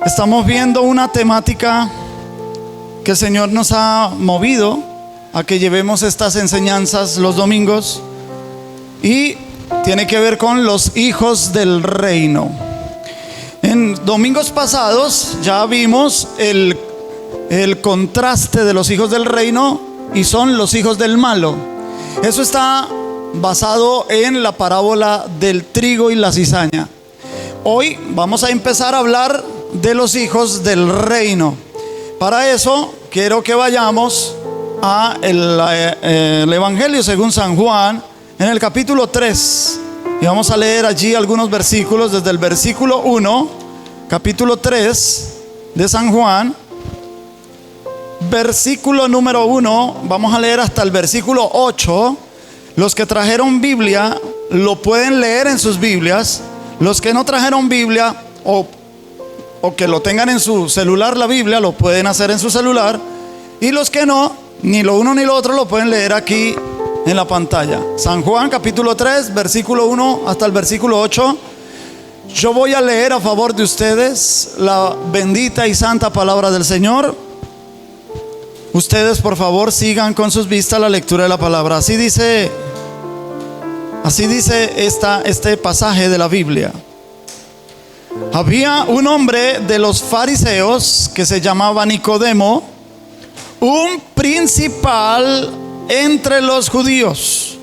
Estamos viendo una temática que el Señor nos ha movido a que llevemos estas enseñanzas los domingos, y tiene que ver con los hijos del reino. En domingos pasados ya vimos el contraste de los hijos del reino y son los hijos del malo. Eso está basado en la parábola del trigo y la cizaña. Hoy vamos a empezar a hablar de los hijos del reino. Para eso quiero que vayamos a el Evangelio según San Juan, en el capítulo 3, y vamos a leer allí algunos versículos desde el versículo 1, capítulo 3 de San Juan, versículo número 1, vamos a leer hasta el versículo 8. Los que trajeron Biblia lo pueden leer en sus Biblias. Los que no trajeron Biblia o que lo tengan en su celular, la Biblia, lo pueden hacer en su celular. Y los que no, ni lo uno ni lo otro, lo pueden leer aquí en la pantalla. San Juan capítulo 3, versículo 1 hasta el versículo 8. Yo voy a leer a favor de ustedes la bendita y santa palabra del Señor. Ustedes por favor sigan con sus vistas la lectura de la palabra. Así dice este pasaje de la Biblia. Había un hombre de los fariseos que se llamaba Nicodemo, un principal entre los judíos.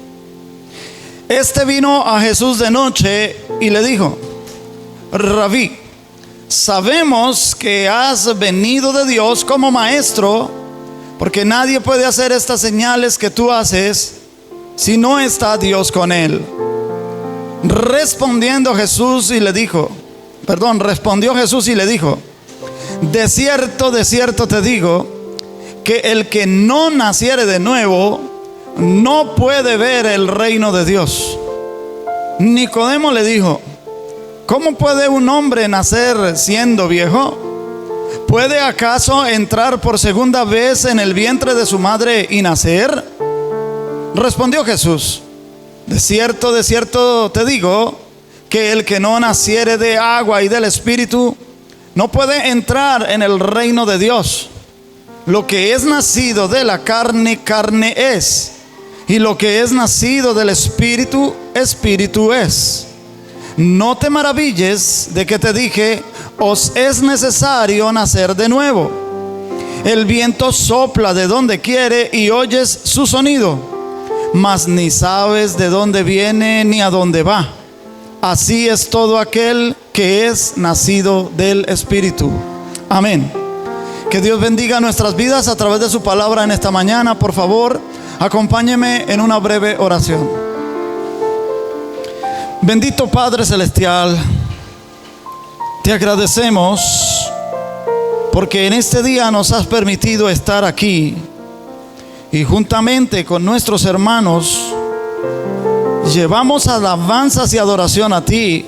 Este vino a Jesús de noche y le dijo: Rabí, sabemos que has venido de Dios como maestro, porque nadie puede hacer estas señales que tú haces si no está Dios con él. Respondió Jesús y le dijo: de cierto te digo, que el que no naciere de nuevo no puede ver el reino de Dios. Nicodemo le dijo: ¿cómo puede un hombre nacer siendo viejo? ¿Puede acaso entrar por segunda vez en el vientre de su madre y nacer? Respondió Jesús: de cierto te digo, que el que no naciere de agua y del Espíritu no puede entrar en el reino de Dios. Lo que es nacido de la carne, carne es, y lo que es nacido del Espíritu, Espíritu es. No te maravilles de que te dije: os es necesario nacer de nuevo. El viento sopla de donde quiere y oyes su sonido, mas ni sabes de dónde viene ni a dónde va. Así es todo aquel que es nacido del Espíritu. Amén. Que Dios bendiga nuestras vidas a través de su palabra en esta mañana. Por favor, acompáñeme en una breve oración. Bendito Padre Celestial, te agradecemos porque en este día nos has permitido estar aquí y juntamente con nuestros hermanos llevamos alabanzas y adoración a ti,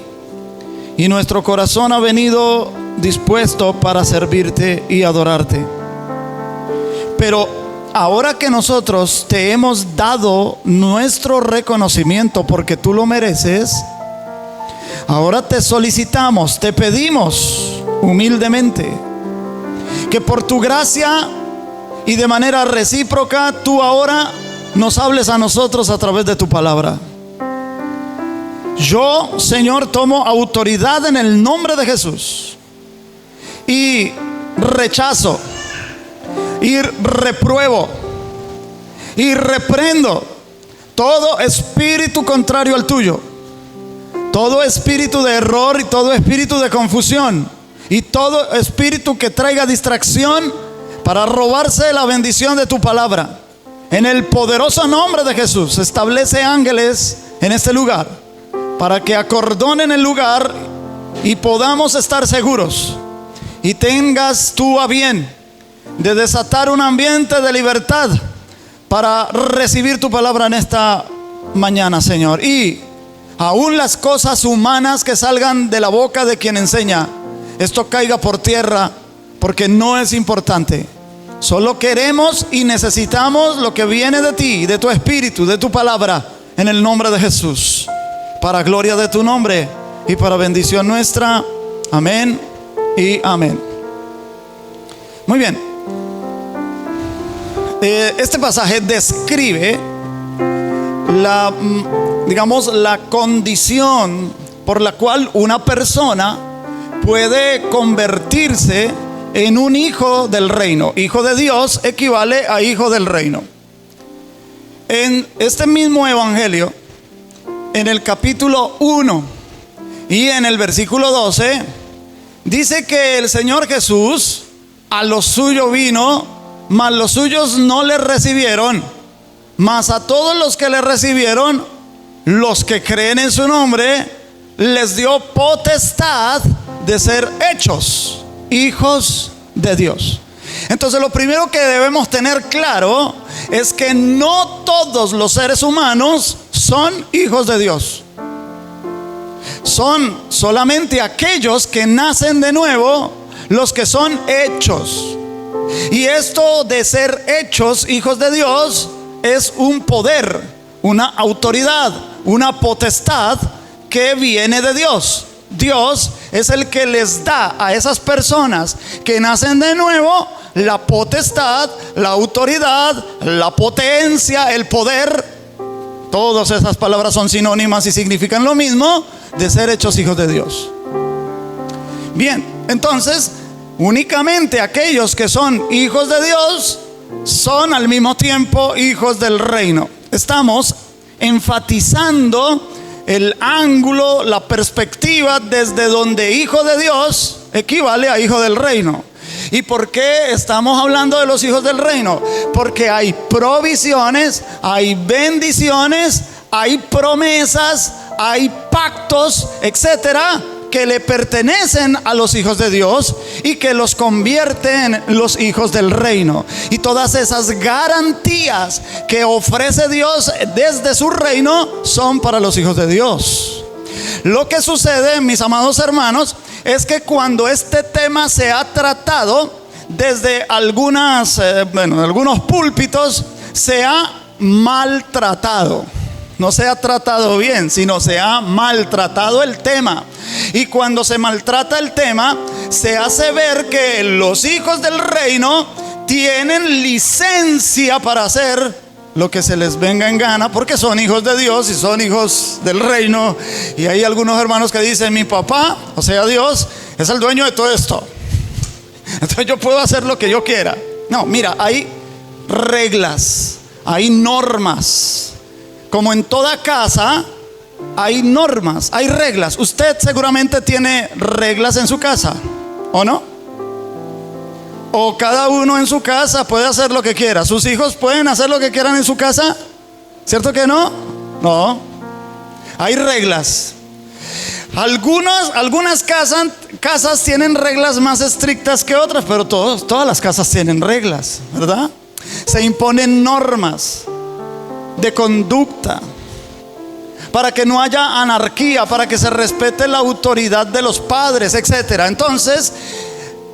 y nuestro corazón ha venido dispuesto para servirte y adorarte. Pero ahora que nosotros te hemos dado nuestro reconocimiento porque tú lo mereces, ahora te solicitamos, te pedimos humildemente que por tu gracia y de manera recíproca tú ahora nos hables a nosotros a través de tu palabra. Yo, Señor, tomo autoridad en el nombre de Jesús y rechazo y repruebo y reprendo todo espíritu contrario al tuyo, todo espíritu de error y todo espíritu de confusión y todo espíritu que traiga distracción para robarse la bendición de tu palabra. En el poderoso nombre de Jesús, establece ángeles en este lugar para que acordonen el lugar y podamos estar seguros, y tengas tú a bien de desatar un ambiente de libertad para recibir tu palabra en esta mañana, Señor. Y aún las cosas humanas que salgan de la boca de quien enseña, esto caiga por tierra, porque no es importante. Solo queremos y necesitamos lo que viene de ti, de tu espíritu, de tu palabra, en el nombre de Jesús, para gloria de tu nombre y para bendición nuestra. Amén y amén. Muy bien. Este pasaje describe la condición por la cual una persona puede convertirse en un hijo del reino. Hijo de Dios equivale a hijo del reino. En este mismo evangelio, en el capítulo 1 y en el versículo 12, dice que el Señor Jesús a lo suyo vino, mas los suyos no le recibieron, mas a todos los que le recibieron, los que creen en su nombre, les dio potestad de ser hechos hijos de Dios. Entonces lo primero que debemos tener claro es que no todos los seres humanos son hijos de Dios. Son solamente aquellos que nacen de nuevo los que son hechos. Y esto de ser hechos hijos de Dios es un poder, una autoridad, una potestad que viene de Dios. Dios es el que les da a esas personas que nacen de nuevo la potestad, la autoridad, la potencia, el poder. Todas esas palabras son sinónimas y significan lo mismo, de ser hechos hijos de Dios. Bien, entonces únicamente aquellos que son hijos de Dios son al mismo tiempo hijos del reino. Estamos enfatizando el ángulo, la perspectiva desde donde hijo de Dios equivale a hijo del reino. ¿Y por qué estamos hablando de los hijos del reino? Porque hay provisiones, hay bendiciones, hay promesas, hay pactos, etcétera, que le pertenecen a los hijos de Dios y que los convierten en los hijos del reino. Y todas esas garantías que ofrece Dios desde su reino son para los hijos de Dios. Lo que sucede, mis amados hermanos, es que cuando este tema se ha tratado desde algunos púlpitos, se ha maltratado. No se ha tratado bien, sino se ha maltratado el tema. Y cuando se maltrata el tema, se hace ver que los hijos del reino tienen licencia para hacer lo que se les venga en gana, porque son hijos de Dios y son hijos del reino. Y hay algunos hermanos que dicen: mi papá, o sea Dios, es el dueño de todo esto, entonces yo puedo hacer lo que yo quiera. No, mira, hay reglas, hay normas. Como en toda casa hay normas, hay reglas. Usted seguramente tiene reglas en su casa, ¿o no? O cada uno en su casa puede hacer lo que quiera. ¿Sus hijos pueden hacer lo que quieran en su casa? ¿Cierto que no? No. Hay reglas. Algunas casas tienen reglas más estrictas que otras, pero todas las casas tienen reglas, ¿verdad? Se imponen normas de conducta para que no haya anarquía, para que se respete la autoridad de los padres, etcétera. Entonces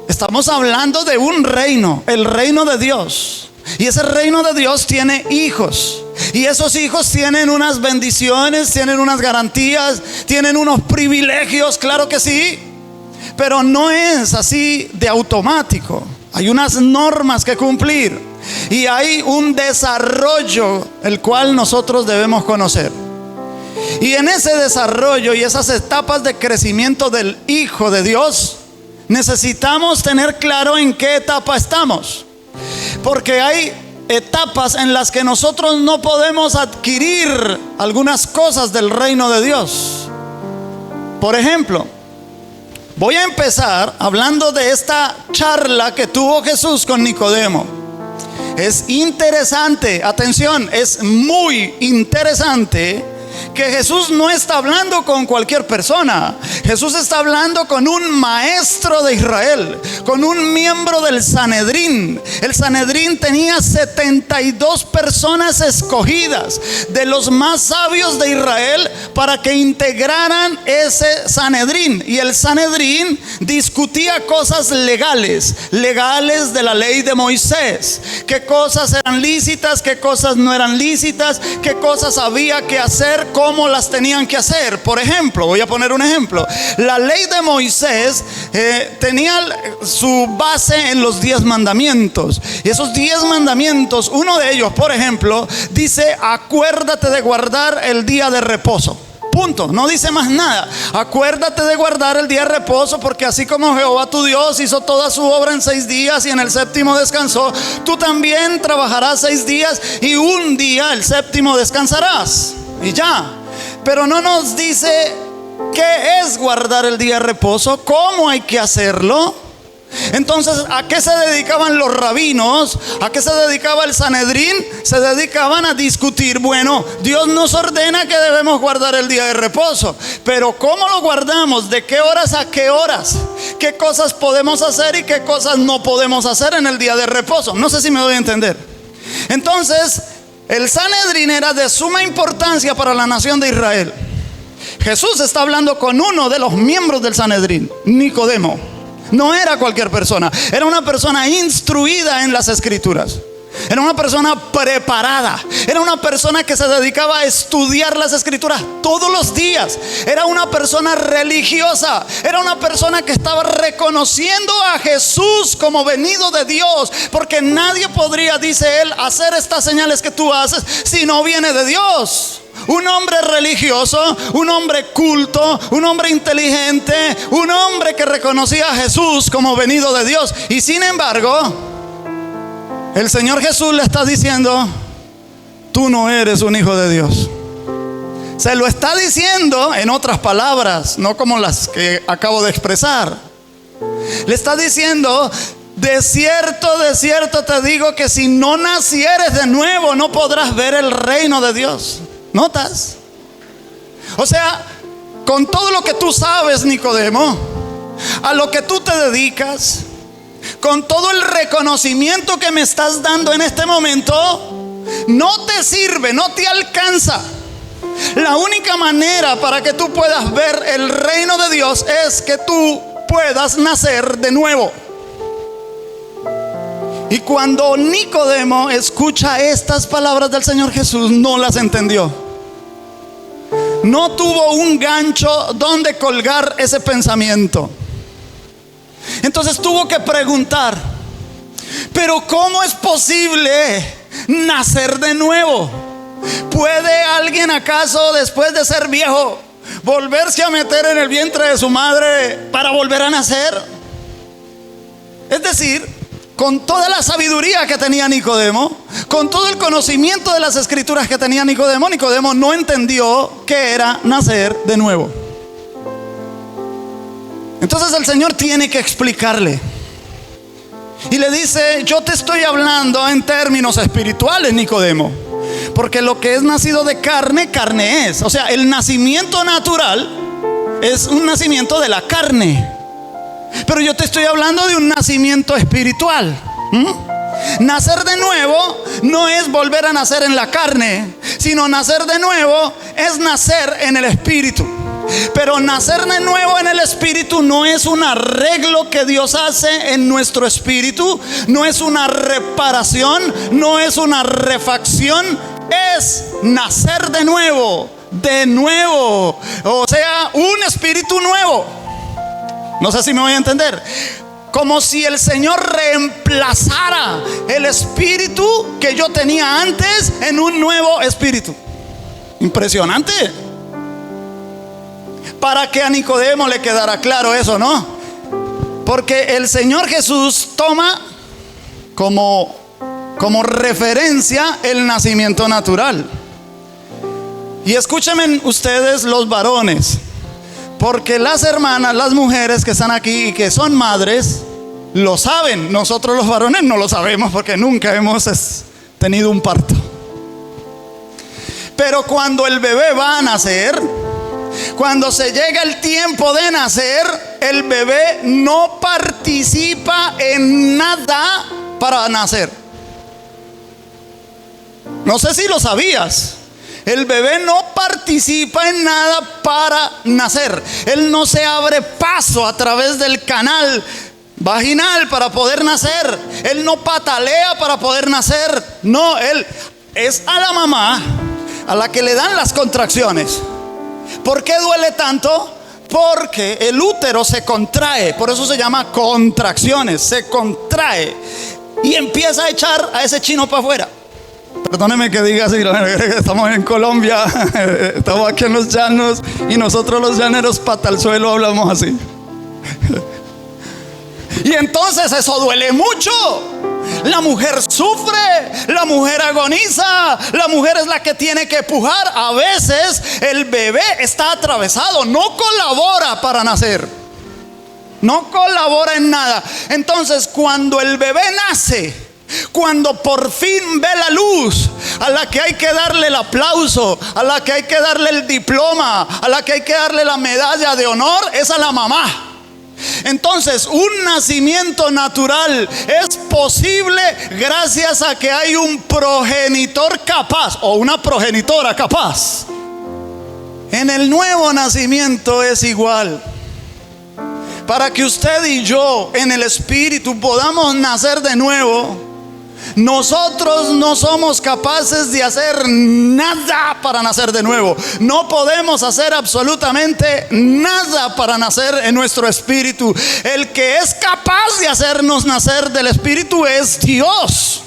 estamos hablando de un reino, el reino de Dios, y ese reino de Dios tiene hijos, y esos hijos tienen unas bendiciones, tienen unas garantías, tienen unos privilegios, claro que sí, pero no es así de automático. Hay unas normas que cumplir y hay un desarrollo el cual nosotros debemos conocer. Y en ese desarrollo y esas etapas de crecimiento del Hijo de Dios, necesitamos tener claro en qué etapa estamos. Porque hay etapas en las que nosotros no podemos adquirir algunas cosas del reino de Dios. Por ejemplo, voy a empezar hablando de esta charla que tuvo Jesús con Nicodemo. Es interesante, atención, es muy interesante que Jesús no está hablando con cualquier persona. Jesús está hablando con un maestro de Israel, con un miembro del Sanedrín. El Sanedrín tenía 72 personas escogidas de los más sabios de Israel para que integraran ese Sanedrín. Y el Sanedrín discutía cosas legales de la ley de Moisés. Qué cosas eran lícitas, qué cosas no eran lícitas, qué cosas había que hacer, cómo las tenían que hacer. Por ejemplo, voy a poner un ejemplo. La ley de Moisés tenía su base en los 10 mandamientos. Y esos 10 mandamientos, uno de ellos, por ejemplo, dice: acuérdate de guardar el día de reposo. Punto, no dice más nada. Acuérdate de guardar el día de reposo, porque así como Jehová tu Dios hizo toda su obra en 6 días y en el séptimo descansó, tú también trabajarás 6 días y un día, el séptimo, descansarás. Y ya. Pero no nos dice qué es guardar el día de reposo, cómo hay que hacerlo. Entonces, ¿a qué se dedicaban los rabinos? ¿A qué se dedicaba el Sanedrín? Se dedicaban a discutir. Bueno, Dios nos ordena que debemos guardar el día de reposo, pero ¿cómo lo guardamos? ¿De qué horas a qué horas? ¿Qué cosas podemos hacer y qué cosas no podemos hacer en el día de reposo? No sé si me doy a entender. Entonces, el Sanedrín era de suma importancia para la nación de Israel. Jesús está hablando con uno de los miembros del Sanedrín, Nicodemo. No era cualquier persona, era una persona instruida en las escrituras. Era una persona preparada. Era una persona que se dedicaba a estudiar las escrituras todos los días. Era una persona religiosa. Era una persona que estaba reconociendo a Jesús como venido de Dios, porque nadie podría, dice él, hacer estas señales que tú haces si no viene de Dios. Un hombre religioso, un hombre culto, un hombre inteligente, un hombre que reconocía a Jesús como venido de Dios. Y sin embargo, el Señor Jesús le está diciendo: tú no eres un hijo de Dios. Se lo está diciendo en otras palabras, no como las que acabo de expresar. Le está diciendo: de cierto te digo que si no nacieres de nuevo, no podrás ver el reino de Dios. ¿Notas? O sea, con todo lo que tú sabes, Nicodemo, a lo que tú te dedicas, con todo el reconocimiento que me estás dando en este momento, no te sirve, no te alcanza. La única manera para que tú puedas ver el reino de Dios es que tú puedas nacer de nuevo. Y cuando Nicodemo escucha estas palabras del Señor Jesús, no las entendió. No tuvo un gancho donde colgar ese pensamiento. Entonces tuvo que preguntar: ¿pero cómo es posible nacer de nuevo? ¿Puede alguien acaso, después de ser viejo, volverse a meter en el vientre de su madre para volver a nacer? Es decir, con toda la sabiduría que tenía Nicodemo, con todo el conocimiento de las escrituras que tenía Nicodemo, Nicodemo no entendió qué era nacer de nuevo. Entonces el Señor tiene que explicarle. Y le dice: yo te estoy hablando en términos espirituales, Nicodemo, porque lo que es nacido de carne, carne es. O sea, el nacimiento natural es un nacimiento de la carne. Pero yo te estoy hablando de un nacimiento espiritual. Nacer de nuevo no es volver a nacer en la carne, sino nacer de nuevo es nacer en el espíritu. Pero nacer de nuevo en el espíritu no es un arreglo que Dios hace en nuestro espíritu, no es una reparación, no es una refacción, es nacer de nuevo, o sea, un espíritu nuevo. No sé si me voy a entender. Como si el Señor reemplazara el espíritu que yo tenía antes en un nuevo espíritu. Impresionante. Para que a Nicodemo le quedara claro eso, ¿no? Porque el Señor Jesús toma como referencia el nacimiento natural. Y escúchenme ustedes, los varones, porque las hermanas, las mujeres que están aquí y que son madres, lo saben. Nosotros los varones no lo sabemos porque nunca hemos tenido un parto. Pero cuando el bebé va a nacer, cuando se llega el tiempo de nacer, el bebé no participa en nada para nacer. No sé si lo sabías. El bebé no participa en nada para nacer. Él no se abre paso a través del canal vaginal para poder nacer. Él no patalea para poder nacer. No, él es a la mamá a la que le dan las contracciones. ¿Por qué duele tanto? Porque el útero se contrae, por eso se llama contracciones, se contrae y empieza a echar a ese chino para afuera. Perdóneme que diga así, estamos en Colombia, estamos aquí en los llanos y nosotros los llaneros pata al suelo hablamos así. Y entonces eso duele mucho. La mujer sufre, la mujer agoniza, la mujer es la que tiene que pujar. A veces el bebé está atravesado, no colabora para nacer, no colabora en nada. Entonces cuando el bebé nace, cuando por fin ve la luz, a la que hay que darle el aplauso, a la que hay que darle el diploma, a la que hay que darle la medalla de honor, es a la mamá. Entonces un nacimiento natural es posible gracias a que hay un progenitor capaz o una progenitora capaz. En el nuevo nacimiento es igual. Para que usted y yo en el Espíritu podamos nacer de nuevo, nosotros no somos capaces de hacer nada para nacer de nuevo. No podemos hacer absolutamente nada para nacer en nuestro espíritu. El que es capaz de hacernos nacer del Espíritu es Dios.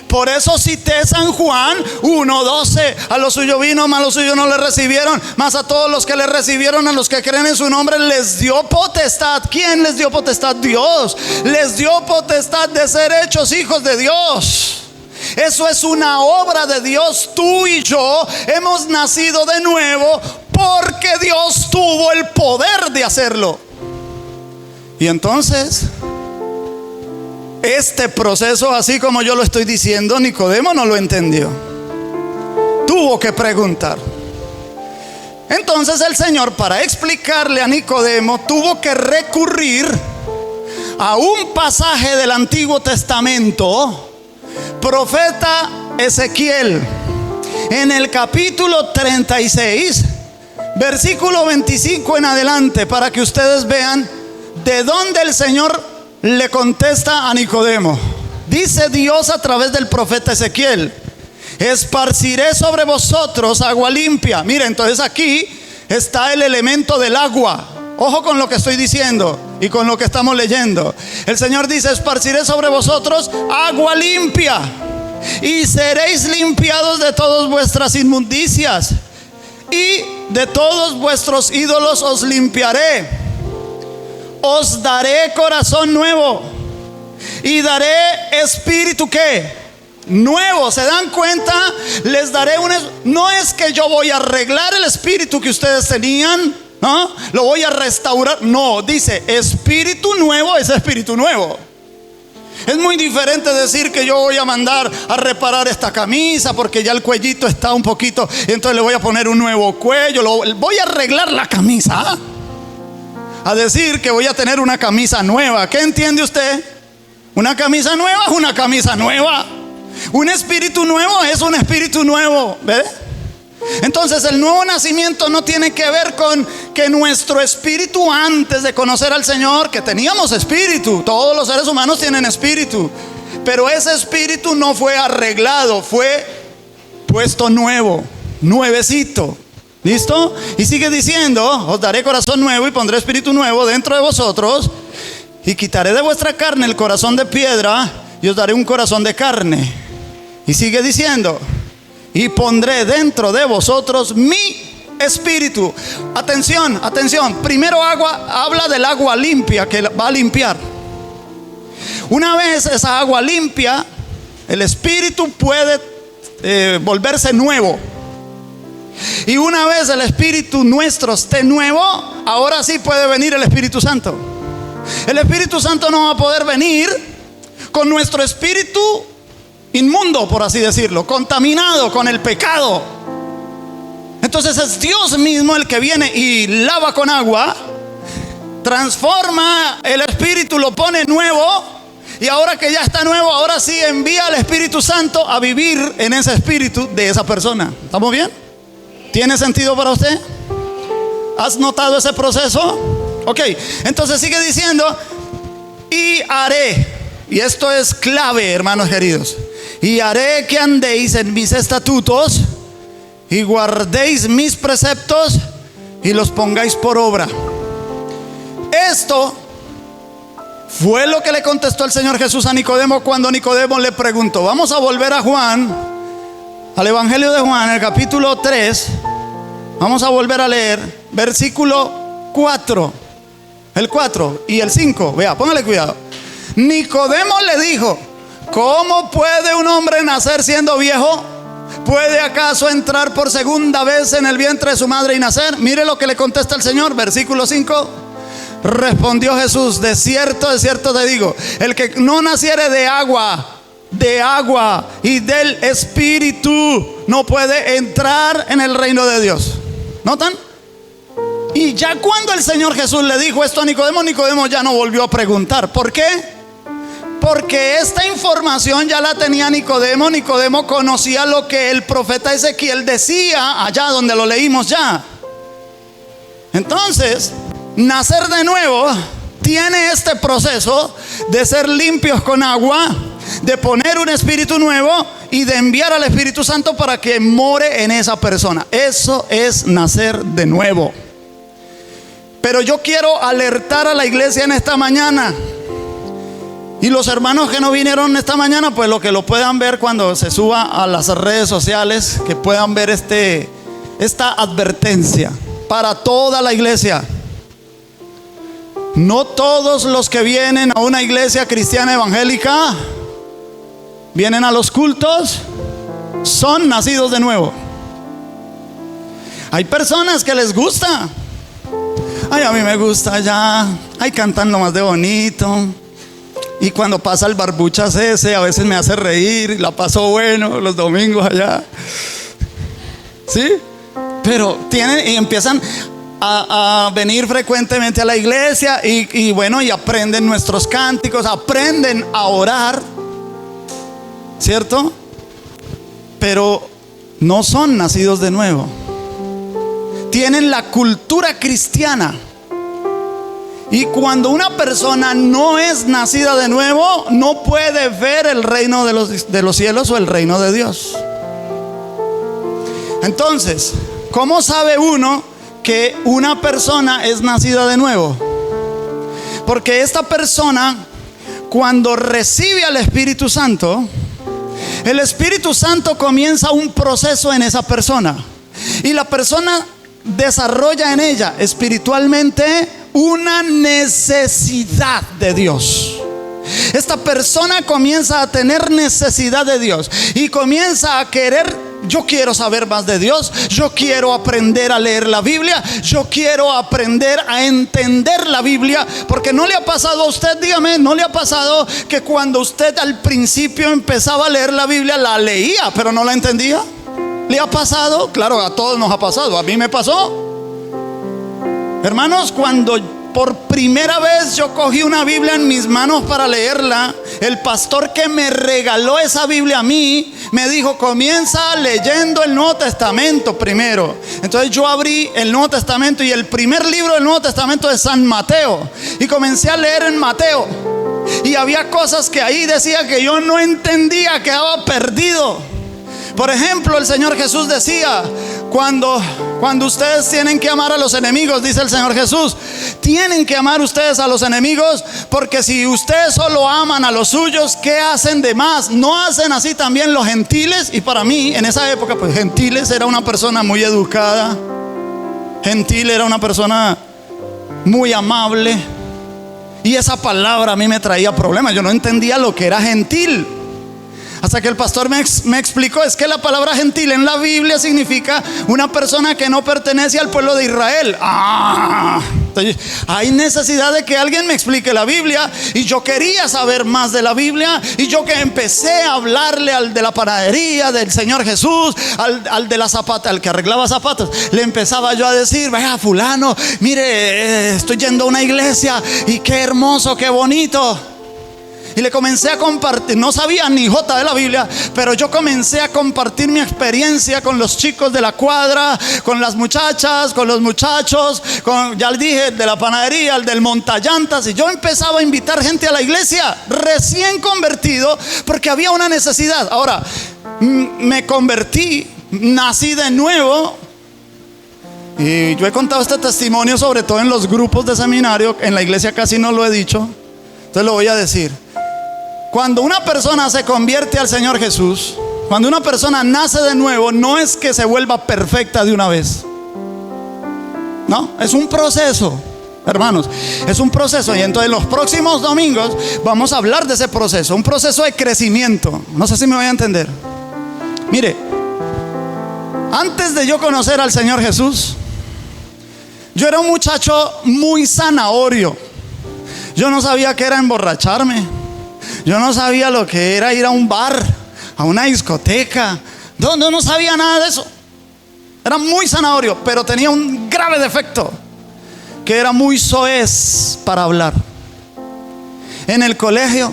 Por eso cité San Juan 1:12. A lo suyo vino, mas los suyos no le recibieron, mas a todos los que le recibieron, a los que creen en su nombre, les dio potestad. ¿Quién les dio potestad? Dios. Les dio potestad de ser hechos hijos de Dios. Eso es una obra de Dios. Tú y yo hemos nacido de nuevo porque Dios tuvo el poder de hacerlo. Y entonces este proceso, así como yo lo estoy diciendo, Nicodemo no lo entendió. Tuvo que preguntar. Entonces el Señor, para explicarle a Nicodemo, tuvo que recurrir a un pasaje del Antiguo Testamento, profeta Ezequiel, en el capítulo 36, versículo 25 en adelante, para que ustedes vean de dónde el Señor le contesta a Nicodemo. Dice Dios a través del profeta Ezequiel: esparciré sobre vosotros agua limpia. Mire, entonces aquí está el elemento del agua. Ojo con lo que estoy diciendo y con lo que estamos leyendo. El Señor dice: esparciré sobre vosotros agua limpia, y seréis limpiados de todas vuestras inmundicias, y de todos vuestros ídolos os limpiaré. Os daré corazón nuevo y daré espíritu ¿qué? Nuevo. ¿Se dan cuenta? Les daré no es que yo voy a arreglar el espíritu que ustedes tenían, ¿no? Lo voy a restaurar. No, dice espíritu nuevo, es espíritu nuevo. Es muy diferente decir que yo voy a mandar a reparar esta camisa porque ya el cuellito está un poquito, y entonces le voy a poner un nuevo cuello, voy a arreglar la camisa, a decir que voy a tener una camisa nueva. ¿Qué entiende usted? Una camisa nueva es una camisa nueva. Un espíritu nuevo es un espíritu nuevo. ¿Ve? Entonces el nuevo nacimiento no tiene que ver con que nuestro espíritu antes de conocer al Señor, que teníamos espíritu, todos los seres humanos tienen espíritu, pero ese espíritu no fue arreglado, fue puesto nuevo, nuevecito. ¿Listo? Y sigue diciendo: os daré corazón nuevo y pondré espíritu nuevo dentro de vosotros, y quitaré de vuestra carne el corazón de piedra y os daré un corazón de carne. Y sigue diciendo: y pondré dentro de vosotros mi espíritu. Atención, atención. Primero habla del agua limpia que va a limpiar. Una vez esa agua limpia, el espíritu puede volverse nuevo. Y una vez el espíritu nuestro esté nuevo, ahora sí puede venir el Espíritu Santo. El Espíritu Santo no va a poder venir con nuestro espíritu inmundo, por así decirlo, contaminado con el pecado. Entonces es Dios mismo el que viene y lava con agua, transforma el espíritu, lo pone nuevo, y ahora que ya está nuevo, ahora sí envía al Espíritu Santo a vivir en ese espíritu de esa persona. ¿Estamos bien? ¿Tiene sentido para usted? ¿Has notado ese proceso? Ok, entonces sigue diciendo: y haré, y esto es clave, hermanos queridos, y haré que andéis en mis estatutos y guardéis mis preceptos y los pongáis por obra. Esto fue lo que le contestó el Señor Jesús a Nicodemo cuando Nicodemo le preguntó. Vamos a volver a Juan, al Evangelio de Juan, el capítulo 3. Vamos a volver a leer versículo 4, el 4 y el 5. Vea, póngale cuidado. Nicodemo le dijo: ¿cómo puede un hombre nacer siendo viejo? ¿Puede acaso entrar por segunda vez en el vientre de su madre y nacer? Mire lo que le contesta el Señor, versículo 5. Respondió Jesús: de cierto te digo, el que no naciere de agua y del Espíritu no puede entrar en el reino de Dios. ¿Notan? Y ya cuando el Señor Jesús le dijo esto a Nicodemo, Nicodemo ya no volvió a preguntar. ¿Por qué? Porque esta información ya la tenía Nicodemo. Nicodemo conocía lo que el profeta Ezequiel decía allá donde lo leímos ya. Entonces, nacer de nuevo tiene este proceso de ser limpios con agua, de poner un espíritu nuevo y de enviar al Espíritu Santo para que more en esa persona. Eso es nacer de nuevo. Pero yo quiero alertar a la iglesia en esta mañana. Y los hermanos que no vinieron esta mañana, pues lo que lo puedan ver cuando se suba a las redes sociales, que puedan ver esta advertencia para toda la iglesia. No todos los que vienen a una iglesia cristiana evangélica, vienen a los cultos, son nacidos de nuevo. Hay personas que les gusta. Ay, a mí me gusta ya. Ay, cantando más de bonito. Y cuando pasa el barbuchas ese, a veces me hace reír. La paso bueno los domingos allá. ¿Sí? Pero tienen y empiezan a venir frecuentemente a la iglesia y bueno, y aprenden nuestros cánticos, aprenden a orar, ¿cierto? Pero no son nacidos de nuevo. Tienen la cultura cristiana. Y cuando una persona no es nacida de nuevo, no puede ver el reino de los cielos o el reino de Dios. Entonces, ¿cómo sabe uno que una persona es nacida de nuevo? Porque esta persona, cuando recibe al Espíritu Santo, el Espíritu Santo comienza un proceso en esa persona. Y la persona desarrolla en ella espiritualmente una necesidad de Dios. Esta persona comienza a tener necesidad de Dios y comienza a querer: yo quiero saber más de Dios, yo quiero aprender a leer la Biblia, yo quiero aprender a entender la Biblia. Porque no le ha pasado a usted, dígame, no le ha pasado que cuando usted al principio empezaba a leer la Biblia, la leía pero no la entendía? ¿Le ha pasado? Claro, a todos nos ha pasado. A mí me pasó. Hermanos, cuando por primera vez yo cogí una Biblia en mis manos para leerla, el pastor que me regaló esa Biblia a mí me dijo: comienza leyendo el Nuevo Testamento primero. Entonces yo abrí el Nuevo Testamento y el primer libro del Nuevo Testamento es San Mateo, y comencé a leer en Mateo. Y había cosas que ahí decía que yo no entendía, quedaba perdido. Por ejemplo, el Señor Jesús decía: cuando ustedes tienen que amar a los enemigos, dice el Señor Jesús, tienen que amar ustedes a los enemigos, porque si ustedes solo aman a los suyos, ¿qué hacen de más? ¿No hacen así también los gentiles? Y para mí, en esa época, pues gentiles era una persona muy educada. Gentil era una persona muy amable. Y esa palabra a mí me traía problemas. Yo no entendía lo que era gentil. Hasta que el pastor me explicó: es que la palabra gentil en la Biblia significa una persona que no pertenece al pueblo de Israel. Entonces, hay necesidad de que alguien me explique la Biblia. Y yo quería saber más de la Biblia. Y yo que empecé a hablarle al de la panadería, del Señor Jesús, al de la zapata, al que arreglaba zapatos. Le empezaba yo a decir: vaya fulano, mire, estoy yendo a una iglesia y qué hermoso, qué bonito. Y le comencé a compartir, no sabía ni jota de la Biblia, pero yo comencé a compartir mi experiencia con los chicos de la cuadra, con las muchachas, con los muchachos, ya les dije, el de la panadería, el del montallantas. Y yo empezaba a invitar gente a la iglesia, recién convertido, porque había una necesidad. Ahora, me convertí nací de nuevo. Y yo he contado este testimonio sobre todo en los grupos de seminario. En la iglesia casi no lo he dicho, entonces lo voy a decir. Cuando una persona se convierte al Señor Jesús, cuando una persona nace de nuevo, no es que se vuelva perfecta de una vez. No, es un proceso, hermanos, es un proceso. Y entonces los próximos domingos vamos a hablar de ese proceso, un proceso de crecimiento. No sé si me voy a entender. Mire, antes de yo conocer al Señor Jesús, yo era un muchacho muy zanahorio. Yo no sabía qué era emborracharme. Yo no sabía lo que era ir a un bar, a una discoteca. No sabía nada de eso. Era muy zanahorio, pero tenía un grave defecto, que era muy soez para hablar. En el colegio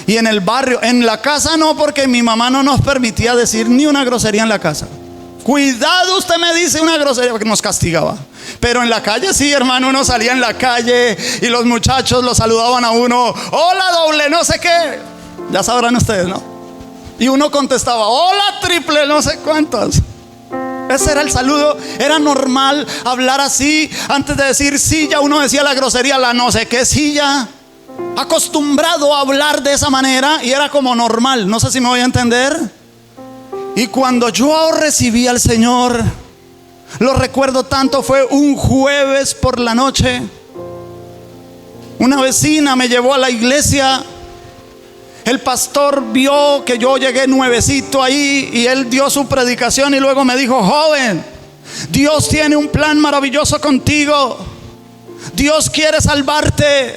y en el barrio, en la casa no, porque mi mamá no nos permitía decir ni una grosería en la casa. Cuidado, usted me dice una grosería, porque nos castigaba. Pero en la calle sí, hermano, uno salía en la calle y los muchachos lo saludaban a uno: hola doble no sé qué. Ya sabrán ustedes, ¿no? Y uno contestaba: hola triple no sé cuántas. Ese era el saludo, era normal hablar así. Antes de decir silla, uno decía la grosería, la no sé qué silla. Acostumbrado a hablar de esa manera y era como normal. No sé si me voy a entender. Y cuando yo recibí al Señor, lo recuerdo tanto, fue un jueves por la noche. Una vecina me llevó a la iglesia. El pastor vio que yo llegué nuevecito ahí y él dio su predicación y luego me dijo: joven, Dios tiene un plan maravilloso contigo. Dios quiere salvarte.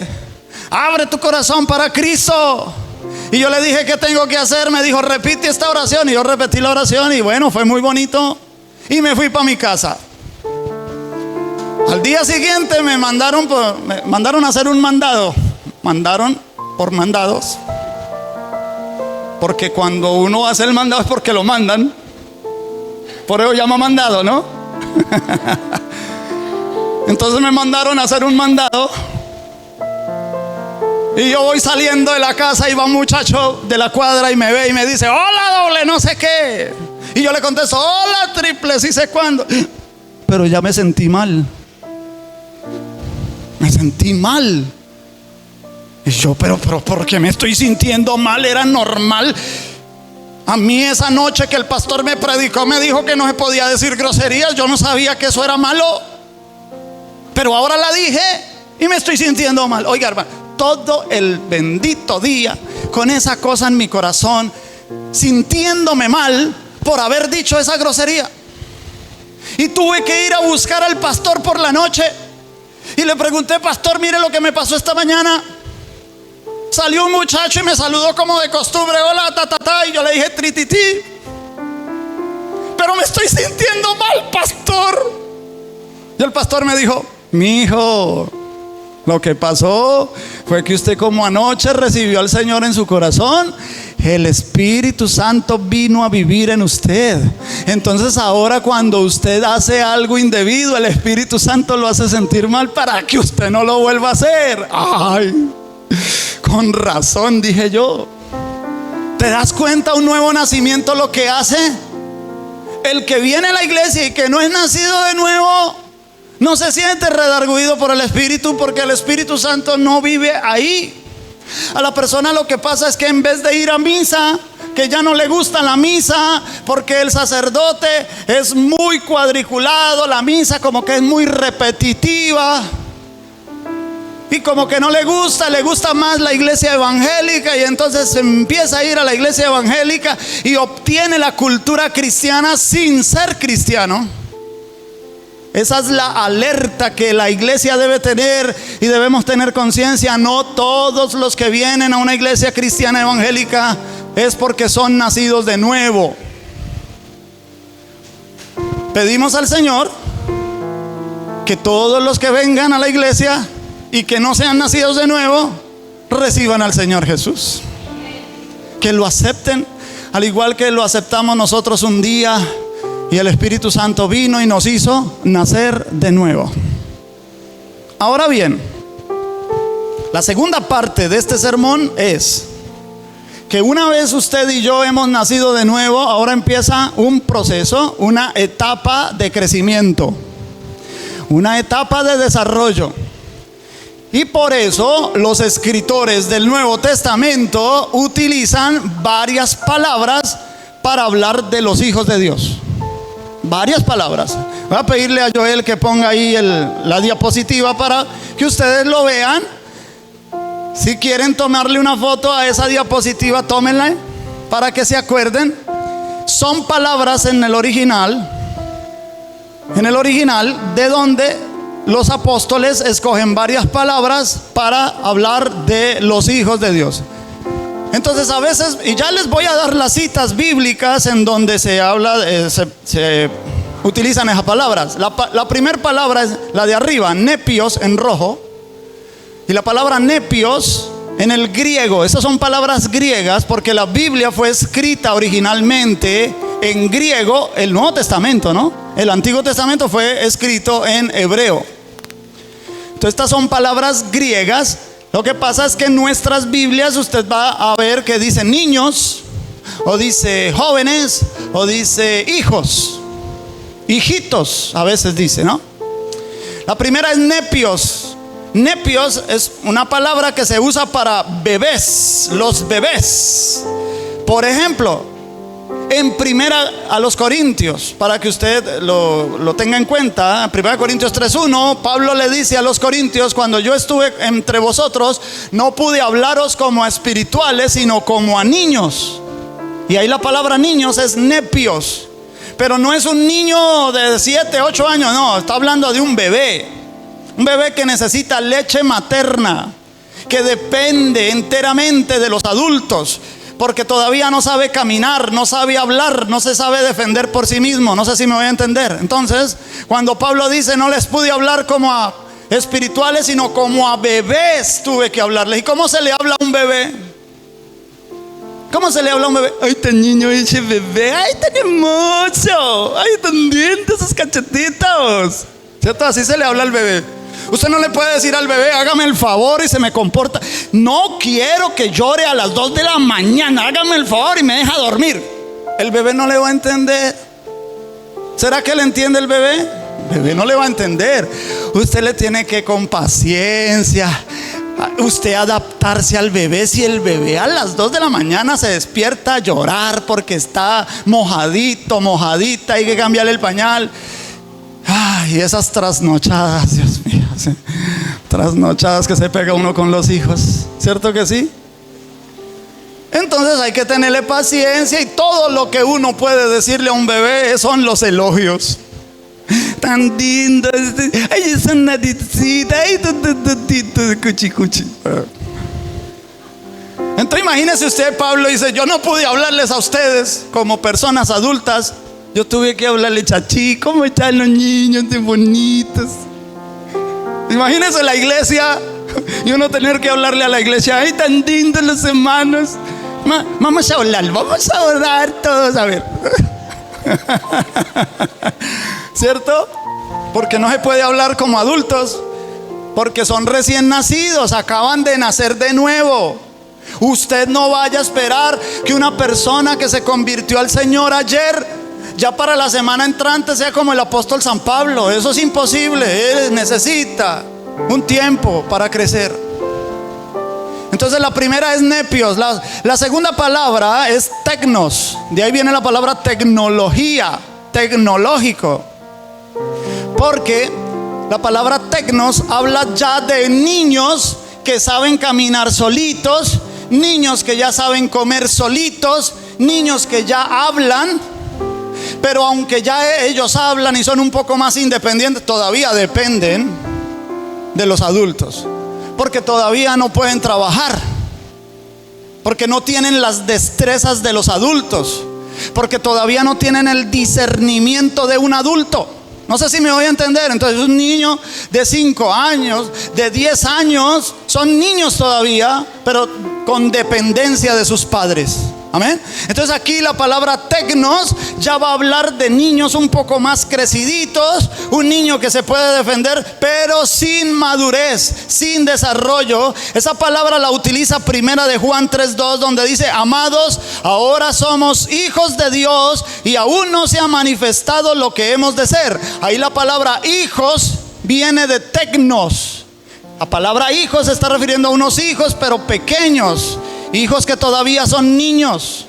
Abre tu corazón para Cristo. Y yo le dije: ¿qué tengo que hacer? Me dijo: repite esta oración. Y yo repetí la oración y bueno, fue muy bonito. Y me fui para mi casa. Al día siguiente me mandaron a hacer un mandado. Mandaron por mandados. Porque cuando uno hace el mandado es porque lo mandan. Por eso llama mandado, ¿no? Entonces me mandaron a hacer un mandado. Y yo voy saliendo de la casa y va un muchacho de la cuadra y me ve y me dice: hola doble no sé qué. Y yo le contesto: hola triple sí sé cuándo. Pero ya me sentí mal. Me sentí mal. Y yo, pero ¿por qué me estoy sintiendo mal? Era normal. A mí esa noche que el pastor me predicó, me dijo que no se podía decir groserías. Yo no sabía que eso era malo, pero ahora la dije y me estoy sintiendo mal. Oiga, hermano, todo el bendito día con esa cosa en mi corazón, sintiéndome mal por haber dicho esa grosería. Y tuve que ir a buscar al pastor por la noche y le pregunté: pastor, mire lo que me pasó esta mañana. Salió un muchacho y me saludó como de costumbre: hola, ta. Y yo le dije: trititi. Pero me estoy sintiendo mal, pastor. Y el pastor me dijo: mi hijo, lo que pasó fue que usted, como anoche recibió al Señor en su corazón, el Espíritu Santo vino a vivir en usted. Entonces ahora cuando usted hace algo indebido, el Espíritu Santo lo hace sentir mal para que usted no lo vuelva a hacer. Ay, con razón, dije yo. ¿Te das cuenta un nuevo nacimiento lo que hace? El que viene a la iglesia y que no es nacido de nuevo no se siente redarguido por el Espíritu, porque el Espíritu Santo no vive ahí. A la persona lo que pasa es que en vez de ir a misa, que ya no le gusta la misa porque el sacerdote es muy cuadriculado, la misa como que es muy repetitiva y como que no le gusta más la iglesia evangélica, y entonces empieza a ir a la iglesia evangélica y obtiene la cultura cristiana sin ser cristiano. Esa es la alerta que la iglesia debe tener y debemos tener conciencia. No todos los que vienen a una iglesia cristiana evangélica es porque son nacidos de nuevo. Pedimos al Señor que todos los que vengan a la iglesia y que no sean nacidos de nuevo reciban al Señor Jesús, que lo acepten al igual que lo aceptamos nosotros un día. Y el Espíritu Santo vino y nos hizo nacer de nuevo. Ahora bien, la segunda parte de este sermón es que una vez usted y yo hemos nacido de nuevo, ahora empieza un proceso, una etapa de crecimiento, una etapa de desarrollo. Y por eso los escritores del Nuevo Testamento utilizan varias palabras para hablar de los hijos de Dios. Varias palabras. Voy a pedirle a Joel que ponga ahí la diapositiva para que ustedes lo vean. Si quieren tomarle una foto a esa diapositiva, tómenla para que se acuerden. Son palabras en el original de donde los apóstoles escogen varias palabras para hablar de los hijos de Dios. Entonces a veces, y ya les voy a dar las citas bíblicas en donde se habla, se utilizan esas palabras. La primera palabra es la de arriba, nepios en rojo. Y la palabra nepios en el griego, esas son palabras griegas porque la Biblia fue escrita originalmente en griego, el Nuevo Testamento, ¿no? El Antiguo Testamento fue escrito en hebreo. Entonces estas son palabras griegas. Lo que pasa es que en nuestras Biblias usted va a ver que dice niños, o dice jóvenes, o dice hijos, hijitos, a veces dice, ¿no? La primera es nepios. Nepios es una palabra que se usa para bebés, los bebés. Por ejemplo, en primera a los Corintios, para que usted lo tenga en cuenta, primera Corintios 3:1, Pablo le dice a los Corintios: cuando yo estuve entre vosotros, no pude hablaros como a espirituales, sino como a niños. Y ahí la palabra niños es nepios. Pero no es un niño de 7, 8 años, no, está hablando de un bebé. Un bebé que necesita leche materna, que depende enteramente de los adultos, porque todavía no sabe caminar, no sabe hablar, no se sabe defender por sí mismo. No sé si me voy a entender. Entonces, cuando Pablo dice no les pude hablar como a espirituales, sino como a bebés tuve que hablarles. ¿Y cómo se le habla a un bebé? ¿Cómo se le habla a un bebé? Ay, tan niño ese bebé, ay, tan hermoso, ay, tan lindo esos cachetitos, ¿cierto? Así se le habla al bebé. Usted no le puede decir al bebé: hágame el favor y se me comporta. No quiero que llore a las 2 de la mañana, hágame el favor y me deja dormir. El bebé no le va a entender. ¿Será que le entiende el bebé? El bebé no le va a entender. Usted le tiene que, con paciencia, usted adaptarse al bebé. Si el bebé a las 2 de la mañana se despierta a llorar porque está mojadito, mojadita, hay que cambiarle el pañal. Ay, esas trasnochadas, Dios mío, sí. Trasnochadas que se pega uno con los hijos, ¿cierto que sí? Entonces hay que tenerle paciencia, y todo lo que uno puede decirle a un bebé son los elogios. Tan lindo, ay, esa nadicita, ay, cuchi, cuchi. Entonces imagínese usted, Pablo dice: yo no pude hablarles a ustedes como personas adultas, yo tuve que hablarle: chachi, ¿cómo están los niños de bonitos? Imagínese la iglesia y uno tener que hablarle a la iglesia: ay, tan lindos los hermanos. Vamos a orar todos, a ver. ¿Cierto? Porque no se puede hablar como adultos, porque son recién nacidos, acaban de nacer de nuevo. Usted no vaya a esperar que una persona que se convirtió al Señor ayer, ya para la semana entrante sea como el apóstol San Pablo. Eso es imposible. Él necesita un tiempo para crecer. Entonces la primera es nepios. La segunda palabra es tecnos. De ahí viene la palabra tecnología, tecnológico. Porque la palabra tecnos habla ya de niños que saben caminar solitos, niños que ya saben comer solitos, niños que ya hablan. Pero aunque ya ellos hablan y son un poco más independientes, todavía dependen de los adultos, porque todavía no pueden trabajar, porque no tienen las destrezas de los adultos, porque todavía no tienen el discernimiento de un adulto. No sé si me voy a entender. Entonces un niño de 5 años, de 10 años, son niños todavía, pero con dependencia de sus padres. Amén. Entonces aquí la palabra tecnos ya va a hablar de niños un poco más creciditos, un niño que se puede defender pero sin madurez, sin desarrollo. Esa palabra la utiliza primera de Juan 3:2, donde dice: amados, ahora somos hijos de Dios y aún no se ha manifestado lo que hemos de ser. Ahí la palabra hijos viene de tecnos. La palabra hijos se está refiriendo a unos hijos pero pequeños, hijos que todavía son niños.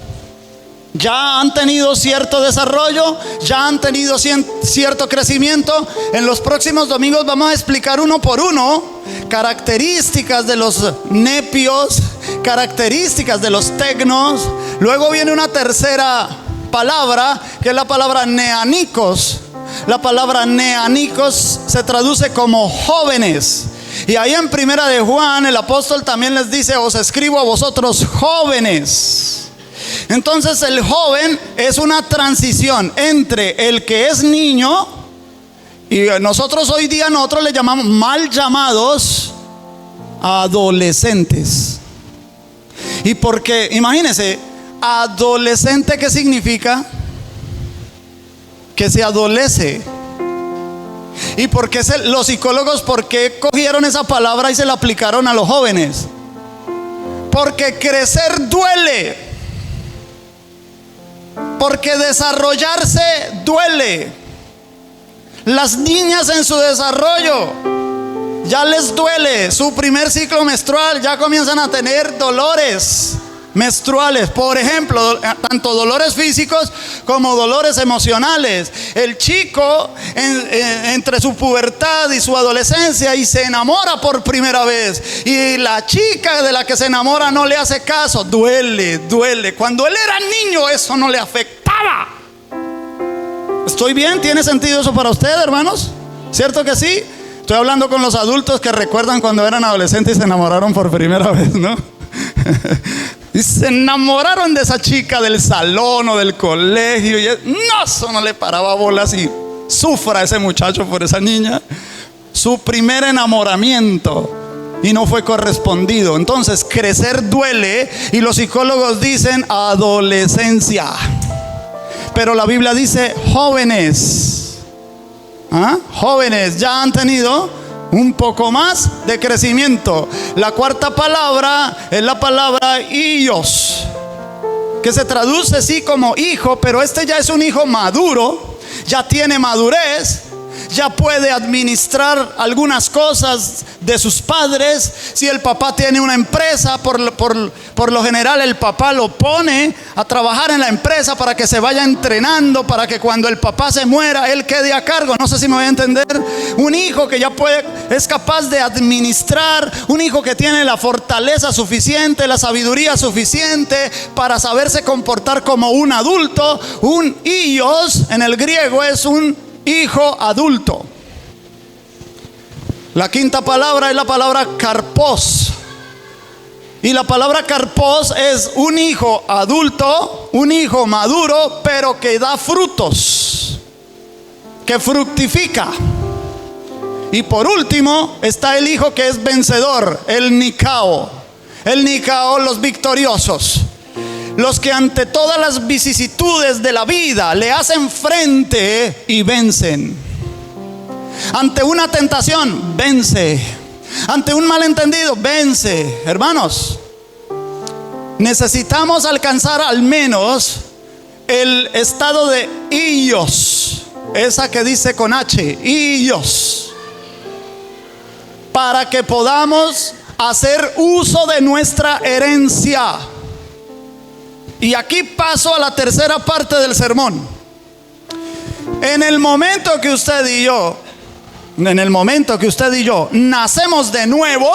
Ya han tenido cierto desarrollo, ya han tenido cierto crecimiento. En los próximos domingos vamos a explicar uno por uno características de los nepios, características de los tecnos. Luego viene una tercera palabra, que es la palabra neanicos. La palabra neanicos se traduce como jóvenes. Y ahí en primera de Juan el apóstol también les dice: os escribo a vosotros jóvenes. Entonces el joven es una transición entre el que es niño, y nosotros hoy día le llamamos mal llamados adolescentes. Y porque, imagínense, adolescente, ¿qué significa? Que se adolece. ¿Y por qué los psicólogos, por qué cogieron esa palabra y se la aplicaron a los jóvenes? Porque crecer duele. Porque desarrollarse duele. Las niñas en su desarrollo ya les duele. Su primer ciclo menstrual ya comienzan a tener dolores menstruales, por ejemplo, tanto dolores físicos como dolores emocionales. El chico entre su pubertad y su adolescencia y se enamora por primera vez, y la chica de la que se enamora no le hace caso, duele. Cuando él era niño eso no le afectaba. ¿Estoy bien? ¿Tiene sentido eso para usted, hermanos? ¿Cierto que sí? Estoy hablando con los adultos que recuerdan cuando eran adolescentes y se enamoraron por primera vez, ¿no? Y se enamoraron de esa chica del salón o del colegio, y no, eso no le paraba bolas, y sufra ese muchacho por esa niña. Su primer enamoramiento y no fue correspondido. Entonces crecer duele, y los psicólogos dicen adolescencia, pero la Biblia dice jóvenes. Jóvenes ya han tenido un poco más de crecimiento. La cuarta palabra es la palabra hijos, que se traduce sí como hijo, pero este ya es un hijo maduro, ya tiene madurez, ya puede administrar algunas cosas de sus padres. Si el papá tiene una empresa, por lo general el papá lo pone a trabajar en la empresa para que se vaya entrenando, para que cuando el papá se muera él quede a cargo. No sé si me voy a entender. Un hijo que ya es capaz de administrar, un hijo que tiene la fortaleza suficiente, la sabiduría suficiente para saberse comportar como un adulto. Un hijos en el griego es un hijo adulto. La quinta palabra es la palabra karpos. Y la palabra karpos es un hijo adulto, un hijo maduro, pero que da frutos, que fructifica. Y por último está el hijo que es vencedor, el Nikao. El Nikao, los victoriosos, los que ante todas las vicisitudes de la vida le hacen frente y vencen. Ante una tentación, vence. Ante un malentendido, vence. Hermanos, necesitamos alcanzar al menos el estado de hijos, esa que dice con H, hijos, para que podamos hacer uso de nuestra herencia. Y aquí paso a la tercera parte del sermón. En el momento que usted y yo nacemos de nuevo,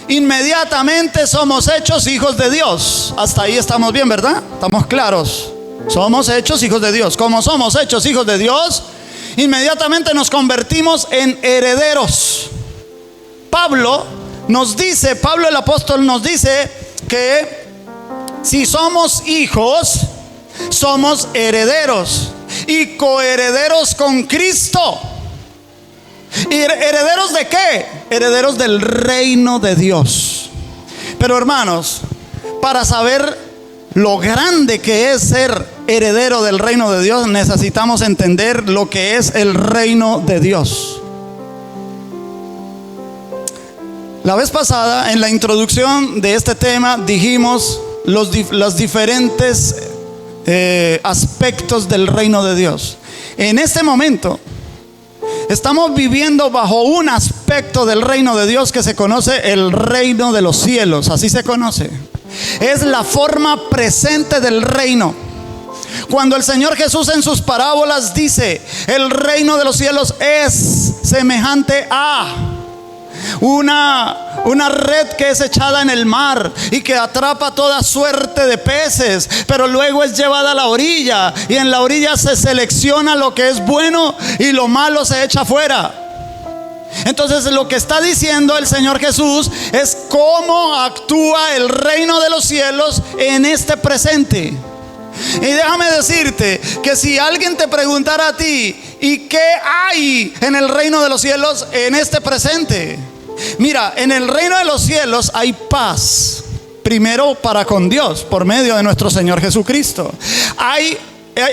inmediatamente somos hechos hijos de Dios. Hasta ahí estamos bien, ¿verdad? Estamos claros. Somos hechos hijos de Dios. Como somos hechos hijos de Dios, inmediatamente nos convertimos en herederos. Pablo el apóstol nos dice que si somos hijos, somos herederos y coherederos con Cristo. ¿Y herederos de qué? Herederos del reino de Dios. Pero hermanos, para saber lo grande que es ser heredero del reino de Dios, necesitamos entender lo que es el reino de Dios. La vez pasada, en la introducción de este tema, dijimos los diferentes aspectos del reino de Dios. En este momento estamos viviendo bajo un aspecto del reino de Dios que se conoce el reino de los cielos. Así se conoce. Es la forma presente del reino. Cuando el Señor Jesús en sus parábolas dice: el reino de los cielos es semejante a una red que es echada en el mar y que atrapa toda suerte de peces, pero luego es llevada a la orilla, y en la orilla se selecciona lo que es bueno y lo malo se echa fuera. Entonces lo que está diciendo el Señor Jesús es cómo actúa el reino de los cielos en este presente. Y déjame decirte que si alguien te preguntara a ti: ¿y qué hay en el reino de los cielos en este presente? Mira, en el reino de los cielos hay paz, primero para con Dios por medio de nuestro Señor Jesucristo.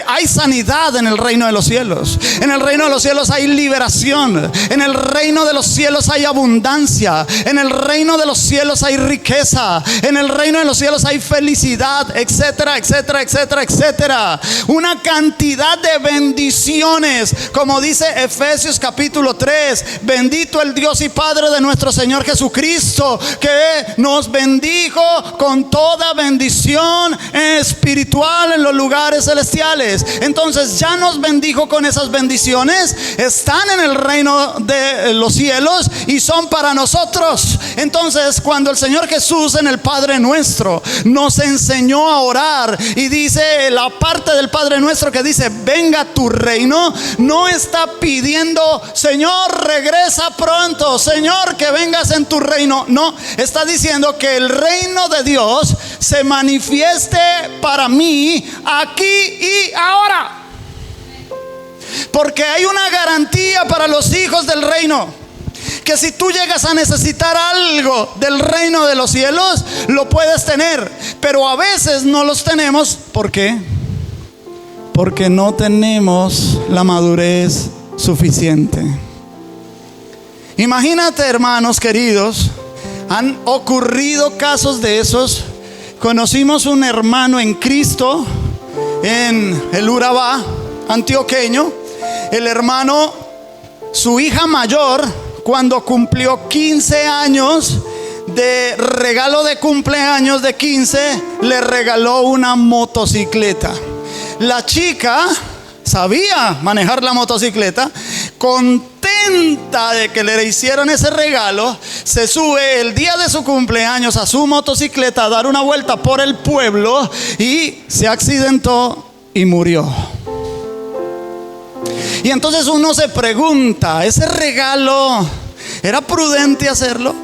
Hay sanidad en el reino de los cielos. En el reino de los cielos hay liberación. En el reino de los cielos hay abundancia. En el reino de los cielos hay riqueza. En el reino de los cielos hay felicidad, etcétera, etcétera, etcétera, etcétera. Una cantidad de bendiciones, como dice Efesios capítulo 3: bendito el Dios y Padre de nuestro Señor Jesucristo, que nos bendijo con toda bendición espiritual en los lugares celestiales. Entonces ya nos bendijo con esas bendiciones. Están en el reino de los cielos y son para nosotros. Entonces cuando el Señor Jesús en el Padre Nuestro nos enseñó a orar, y dice la parte del Padre Nuestro que dice: venga tu reino, no está pidiendo: Señor, regresa pronto, Señor, que vengas en tu reino. No, está diciendo que el reino de Dios se manifieste para mí aquí y ahora, porque hay una garantía para los hijos del reino, que si tú llegas a necesitar algo del reino de los cielos, lo puedes tener, pero a veces no los tenemos. ¿Por qué? Porque no tenemos la madurez suficiente. Imagínate, hermanos queridos, han ocurrido casos de esos. Conocimos un hermano en Cristo en el Urabá antioqueño. El hermano, su hija mayor, cuando cumplió 15 años, de regalo de cumpleaños de 15, le regaló una motocicleta. La chica sabía manejar la motocicleta. Contenta de que le hicieron ese regalo, se sube el día de su cumpleaños a su motocicleta a dar una vuelta por el pueblo y se accidentó y murió. Y entonces uno se pregunta: ¿ese regalo era prudente hacerlo?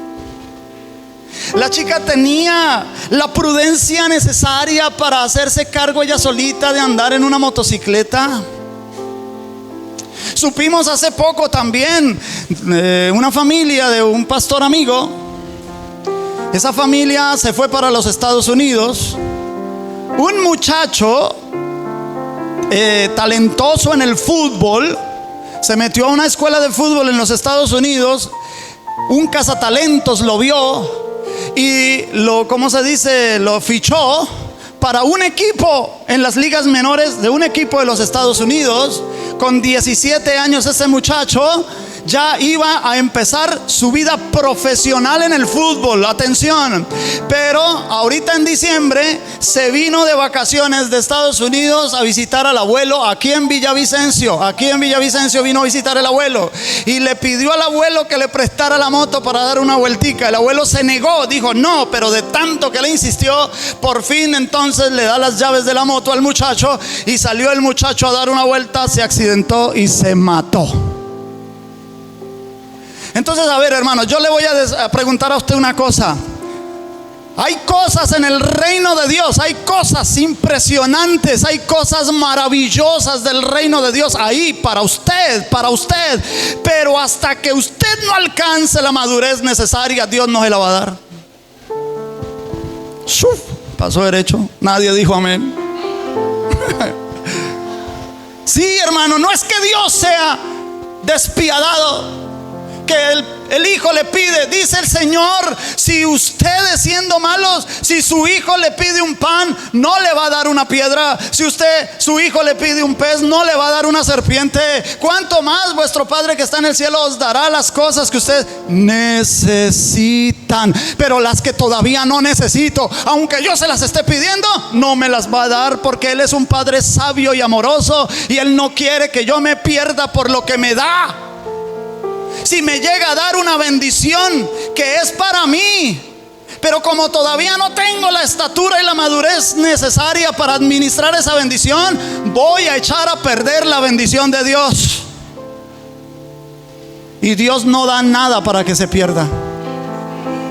La chica tenía la prudencia necesaria para hacerse cargo ella solita de andar en una motocicleta. Supimos hace poco también una familia de un pastor amigo. Esa familia se fue para los Estados Unidos. Un muchacho talentoso en el fútbol se metió a una escuela de fútbol en los Estados Unidos. Un cazatalentos lo vio y lo fichó para un equipo en las ligas menores de un equipo de los Estados Unidos. Con 17 años ese muchacho ya iba a empezar su vida profesional en el fútbol. Atención. Pero ahorita en diciembre se vino de vacaciones de Estados Unidos a visitar al abuelo aquí en Villavicencio. Aquí en Villavicencio vino a visitar el abuelo y le pidió al abuelo que le prestara la moto para dar una vueltica. El abuelo se negó, dijo no, pero de tanto que le insistió, por fin entonces le da las llaves de la moto al muchacho y salió el muchacho a dar una vuelta, se accidentó y se mató. Entonces, a ver, hermano, yo le voy a preguntar a usted una cosa. Hay cosas en el reino de Dios, hay cosas impresionantes, hay cosas maravillosas del reino de Dios ahí para usted, pero hasta que usted no alcance la madurez necesaria, Dios no se la va a dar. pasó derecho. Nadie dijo amén. Sí, hermano, no es que Dios sea despiadado, que el hijo le pide. Dice el Señor: si ustedes, siendo malos, si su hijo le pide un pan, no le va a dar una piedra. Si su hijo le pide un pez, no le va a dar una serpiente. ¿Cuánto más vuestro Padre que está en el cielo os dará las cosas que ustedes necesitan? Pero las que todavía no necesito, aunque yo se las esté pidiendo, no me las va a dar, porque Él es un Padre sabio y amoroso, y Él no quiere que yo me pierda por lo que me da. Si me llega a dar una bendición que es para mí, pero como todavía no tengo la estatura y la madurez necesaria para administrar esa bendición, voy a echar a perder la bendición de Dios. Y Dios no da nada para que se pierda.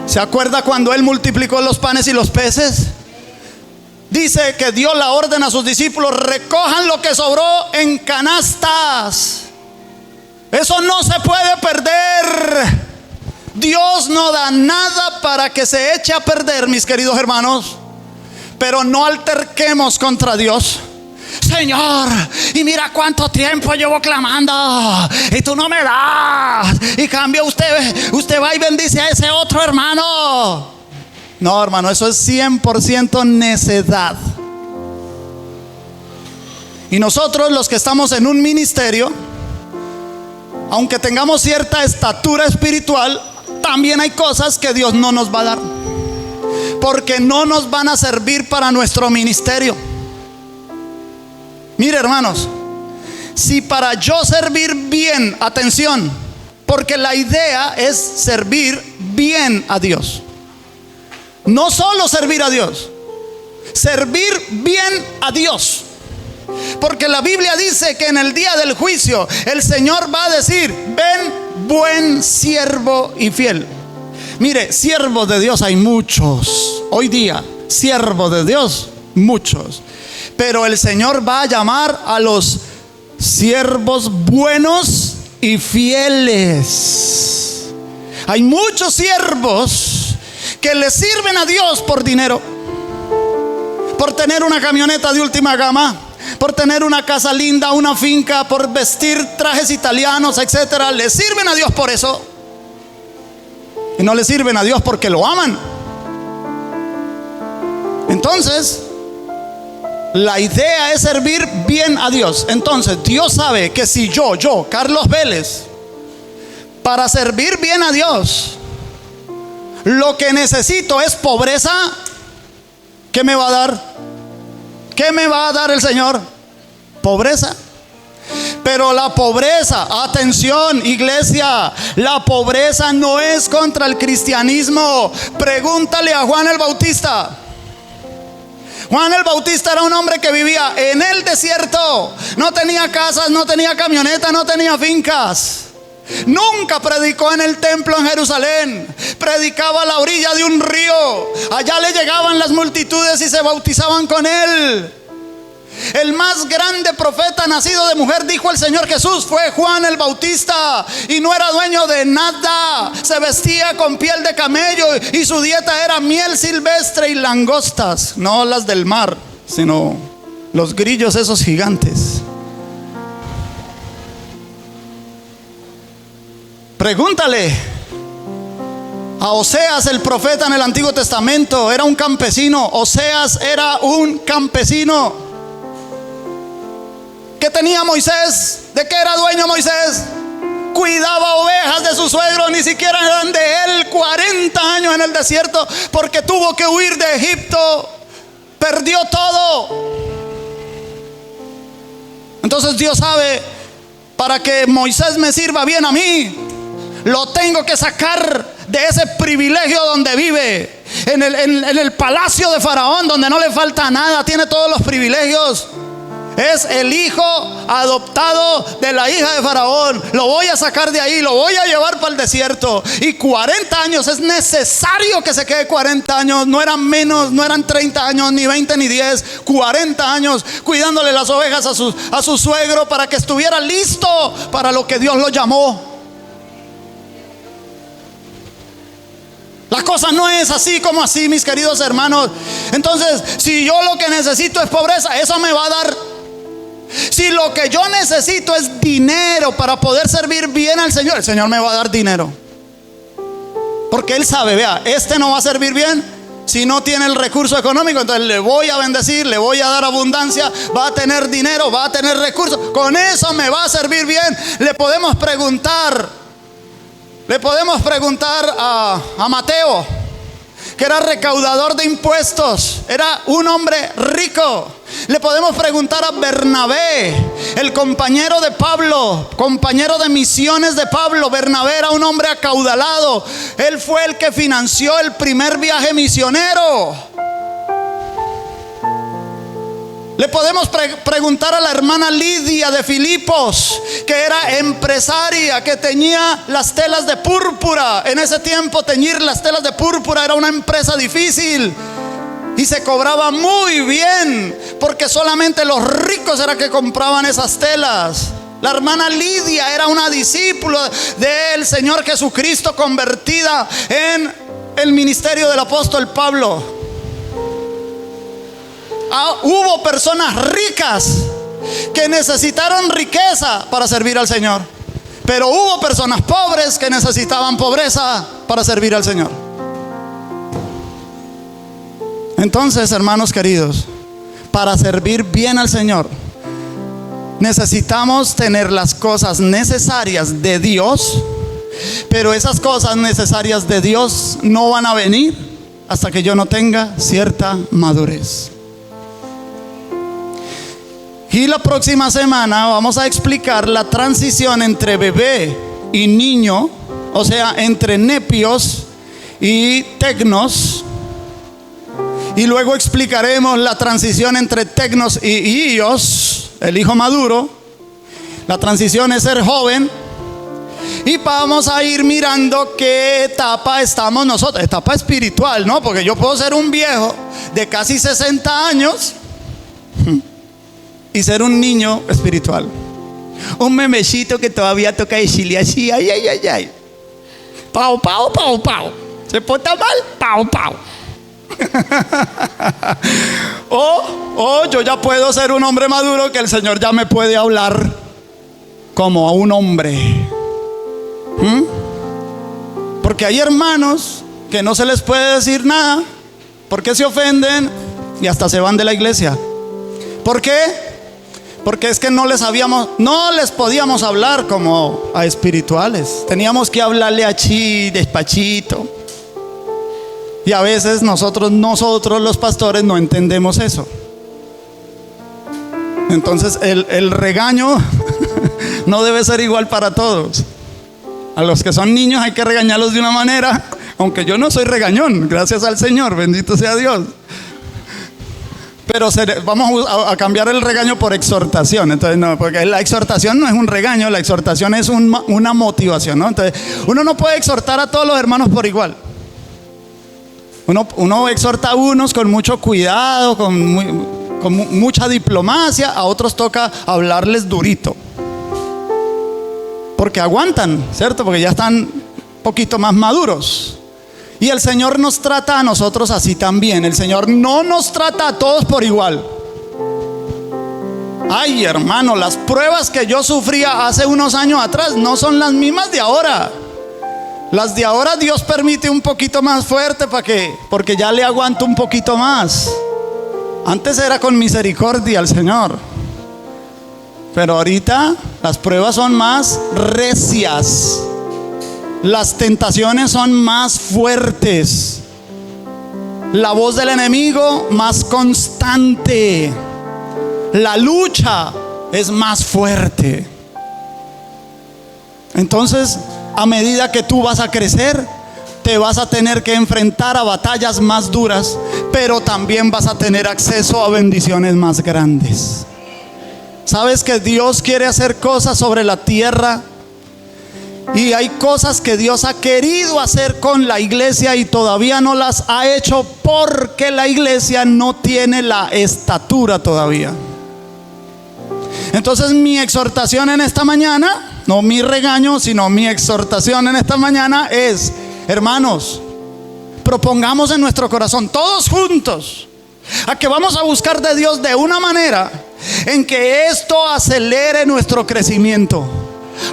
¿Se acuerda cuando Él multiplicó los panes y los peces? Dice que dio la orden a sus discípulos: recojan lo que sobró en canastas. Eso no se puede perder. Dios no da nada para que se eche a perder, mis queridos hermanos. Pero no alterquemos contra Dios. Señor, y mira cuánto tiempo llevo clamando y tú no me das. Y cambio, usted va y bendice a ese otro hermano. No, hermano, eso es 100% necedad. Y nosotros, los que estamos en un ministerio, aunque tengamos cierta estatura espiritual, también hay cosas que Dios no nos va a dar, porque no nos van a servir para nuestro ministerio. Mire, hermanos, si para yo servir bien, atención, porque la idea es servir bien a Dios. No solo servir a Dios, servir bien a Dios. Porque la Biblia dice que en el día del juicio el Señor va a decir: ven, buen siervo y fiel. Mire, siervos de Dios hay muchos hoy día, siervos de Dios muchos, pero el Señor va a llamar a los siervos buenos y fieles. Hay muchos siervos que le sirven a Dios por dinero, por tener una camioneta de última gama, por tener una casa linda, una finca, por vestir trajes italianos, etcétera. Le sirven a Dios por eso, y no le sirven a Dios porque lo aman. Entonces, la idea es servir bien a Dios. Entonces, Dios sabe que si yo, Carlos Vélez, para servir bien a Dios, lo que necesito es pobreza, ¿qué me va a dar? ¿Qué me va a dar el Señor? Pobreza. Pero la pobreza, atención iglesia, la pobreza no es contra el cristianismo. Pregúntale a Juan el Bautista. Juan el Bautista era un hombre que vivía en el desierto. No tenía casas, no tenía camioneta, no tenía fincas. Nunca predicó en el templo en Jerusalén. Predicaba a la orilla de un río. Allá le llegaban las multitudes y se bautizaban con él. El más grande profeta nacido de mujer, dijo el Señor Jesús, fue Juan el Bautista. Y no era dueño de nada. Se vestía con piel de camello y su dieta era miel silvestre y langostas. No las del mar, sino los grillos esos gigantes. Pregúntale a Oseas, el profeta en el Antiguo Testamento. Era un campesino. Oseas era un campesino. ¿Qué tenía Moisés? ¿De qué era dueño Moisés? Cuidaba ovejas de su suegro. Ni siquiera eran de él. 40 años en el desierto, porque tuvo que huir de Egipto. Perdió todo. Entonces Dios sabe, para que Moisés me sirva bien a mí, lo tengo que sacar de ese privilegio donde vive, en el palacio de Faraón, donde no le falta nada, tiene todos los privilegios. Es el hijo adoptado de la hija de Faraón. Lo voy a sacar de ahí, lo voy a llevar para el desierto. Y 40 años, es necesario que se quede 40 años. No eran menos, no eran 30 años, ni 20, ni 10. 40 años cuidándole las ovejas a su suegro, para que estuviera listo para lo que Dios lo llamó. La cosa no es así como así, mis queridos hermanos. Entonces, si yo lo que necesito es pobreza, eso me va a dar. Si lo que yo necesito es dinero para poder servir bien al Señor, el Señor me va a dar dinero. Porque Él sabe, vea, este no va a servir bien si no tiene el recurso económico. Entonces le voy a bendecir, le voy a dar abundancia, va a tener dinero, va a tener recursos. Con eso me va a servir bien. Le podemos preguntar a Mateo, que era recaudador de impuestos, era un hombre rico. Le podemos preguntar a Bernabé, el compañero de Pablo, compañero de misiones de Pablo. Bernabé era un hombre acaudalado. Él fue el que financió el primer viaje misionero. Le podemos preguntar a la hermana Lidia de Filipos, que era empresaria, que teñía las telas de púrpura. En ese tiempo teñir las telas de púrpura era una empresa difícil y se cobraba muy bien, porque solamente los ricos eran que compraban esas telas. La hermana Lidia era una discípula del Señor Jesucristo, convertida en el ministerio del apóstol Pablo. Hubo personas ricas que necesitaron riqueza para servir al Señor, pero hubo personas pobres que necesitaban pobreza para servir al Señor. Entonces, hermanos queridos, para servir bien al Señor necesitamos tener las cosas necesarias de Dios, pero esas cosas necesarias de Dios no van a venir hasta que yo no tenga cierta madurez. Y la próxima semana vamos a explicar la transición entre bebé y niño, o sea, entre nepios y tecnos. Y luego explicaremos la transición entre tecnos y ios, el hijo maduro. La transición es ser joven. Y vamos a ir mirando qué etapa estamos nosotros. Etapa espiritual, ¿no? Porque yo puedo ser un viejo de casi 60 años y ser un niño espiritual. Un memecito que todavía toca decirle así, ay, ay, ay, ay. Pau, pau, pau, pau. ¿Se porta mal? Pau, pau. O yo ya puedo ser un hombre maduro, que el Señor ya me puede hablar como a un hombre. Porque hay hermanos que no se les puede decir nada, porque se ofenden y hasta se van de la iglesia. ¿Por qué? Porque es que no les podíamos hablar como a espirituales. Teníamos que hablarle así, despachito. Y a veces nosotros los pastores no entendemos eso. Entonces el regaño no debe ser igual para todos. A los que son niños hay que regañarlos de una manera, aunque yo no soy regañón, gracias al Señor, bendito sea Dios. Pero vamos a cambiar el regaño por exhortación. Entonces, no, porque la exhortación no es un regaño, la exhortación es una motivación, ¿no? Entonces, uno no puede exhortar a todos los hermanos por igual. Uno exhorta a unos con mucho cuidado, con mucha diplomacia. A otros toca hablarles durito, porque aguantan, ¿cierto? Porque ya están un poquito más maduros. Y el Señor nos trata a nosotros así también. El Señor no nos trata a todos por igual. Ay, hermano, las pruebas que yo sufría hace unos años atrás no son las mismas de ahora. Las de ahora Dios permite un poquito más fuerte porque ya le aguanto un poquito más. Antes era con misericordia al Señor, pero ahorita las pruebas son más recias. Las tentaciones son más fuertes. La voz del enemigo más constante. La lucha es más fuerte. Entonces, a medida que tú vas a crecer, te vas a tener que enfrentar a batallas más duras, pero también vas a tener acceso a bendiciones más grandes. ¿Sabes que Dios quiere hacer cosas sobre la tierra? Y hay cosas que Dios ha querido hacer con la iglesia y todavía no las ha hecho porque la iglesia no tiene la estatura todavía. Entonces mi exhortación en esta mañana, no mi regaño, sino mi exhortación en esta mañana es: hermanos, propongamos en nuestro corazón, todos juntos, a que vamos a buscar de Dios de una manera en que esto acelere nuestro crecimiento,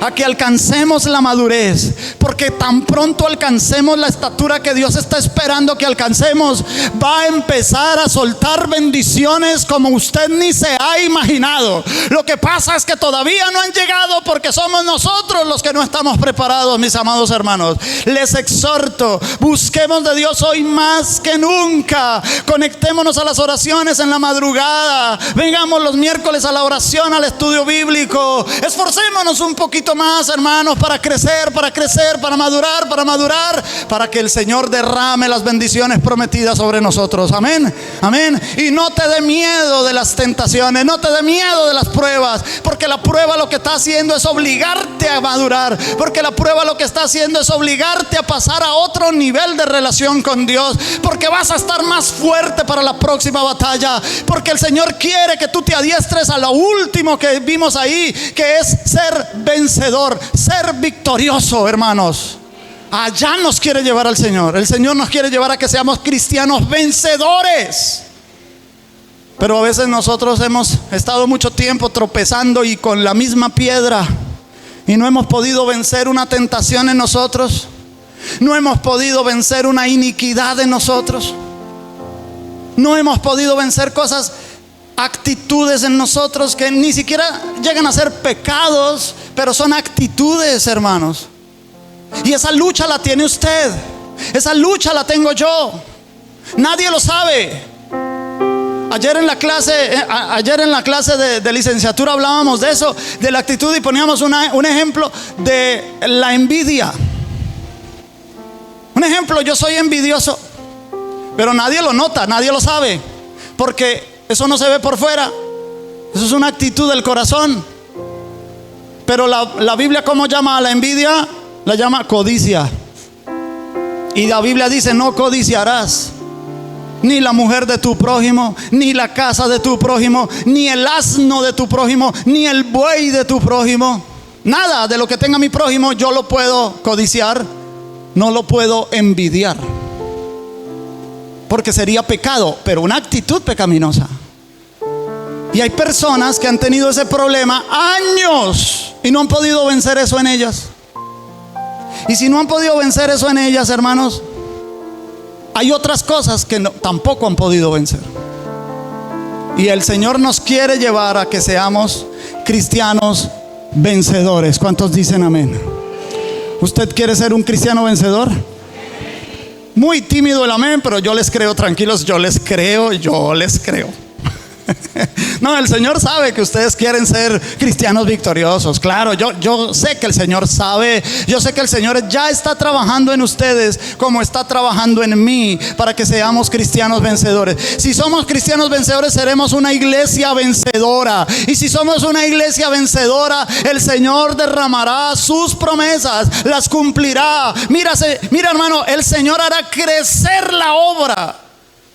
a que alcancemos la madurez, porque tan pronto alcancemos la estatura que Dios está esperando que alcancemos, va a empezar a soltar bendiciones como usted ni se ha imaginado. Lo que pasa es que todavía no han llegado porque somos nosotros los que no estamos preparados, mis amados hermanos. Les exhorto, busquemos de Dios hoy más que nunca. Conectémonos a las oraciones en la madrugada, vengamos los miércoles a la oración, al estudio bíblico. Esforcémonos un poquito más, hermanos, para crecer, para madurar, para que el Señor derrame las bendiciones prometidas sobre nosotros. Amén, amén. Y no te dé miedo de las tentaciones, no te dé miedo de las pruebas, porque la prueba lo que está haciendo es obligarte a madurar, porque la prueba lo que está haciendo es obligarte a pasar a otro nivel de relación con Dios, porque vas a estar más fuerte para la próxima batalla, porque el Señor quiere que tú te adiestres a lo último que vimos ahí, que es ser vencedor, ser victorioso, hermanos. Allá nos quiere llevar al Señor. El Señor nos quiere llevar a que seamos cristianos vencedores. Pero a veces nosotros hemos estado mucho tiempo tropezando y con la misma piedra, y no hemos podido vencer una tentación en nosotros, no hemos podido vencer una iniquidad en nosotros, no hemos podido vencer cosas, actitudes en nosotros que ni siquiera llegan a ser pecados, pero son actitudes, hermanos. Y esa lucha la tiene usted, esa lucha la tengo yo. Nadie lo sabe. Ayer en la clase de licenciatura hablábamos de eso, de la actitud, y poníamos un ejemplo de la envidia. Un ejemplo: yo soy envidioso, pero nadie lo nota, nadie lo sabe, porque eso no se ve por fuera. Eso es una actitud del corazón. Pero la Biblia, ¿cómo llama a la envidia? La llama codicia. Y la Biblia dice: no codiciarás ni la mujer de tu prójimo, ni la casa de tu prójimo, ni el asno de tu prójimo, ni el buey de tu prójimo. Nada de lo que tenga mi prójimo yo lo puedo codiciar, no lo puedo envidiar, porque sería pecado, pero una actitud pecaminosa. Y hay personas que han tenido ese problema años y no han podido vencer eso en ellas. Y si no han podido vencer eso en ellas, hermanos, hay otras cosas que tampoco han podido vencer. Y el Señor nos quiere llevar a que seamos cristianos vencedores. ¿Cuántos dicen amén? ¿Usted quiere ser un cristiano vencedor? Muy tímido el amén, pero yo les creo, tranquilos, yo les creo. No, el Señor sabe que ustedes quieren ser cristianos victoriosos. Claro, yo sé que el Señor sabe. Yo sé que el Señor ya está trabajando en ustedes como está trabajando en mí, para que seamos cristianos vencedores. Si somos cristianos vencedores, seremos una iglesia vencedora. Y si somos una iglesia vencedora, el Señor derramará sus promesas, las cumplirá. Mira, hermano, el Señor hará crecer la obra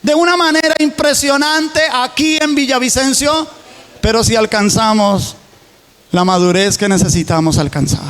de una manera impresionante aquí en Villavicencio, pero si alcanzamos la madurez que necesitamos alcanzar.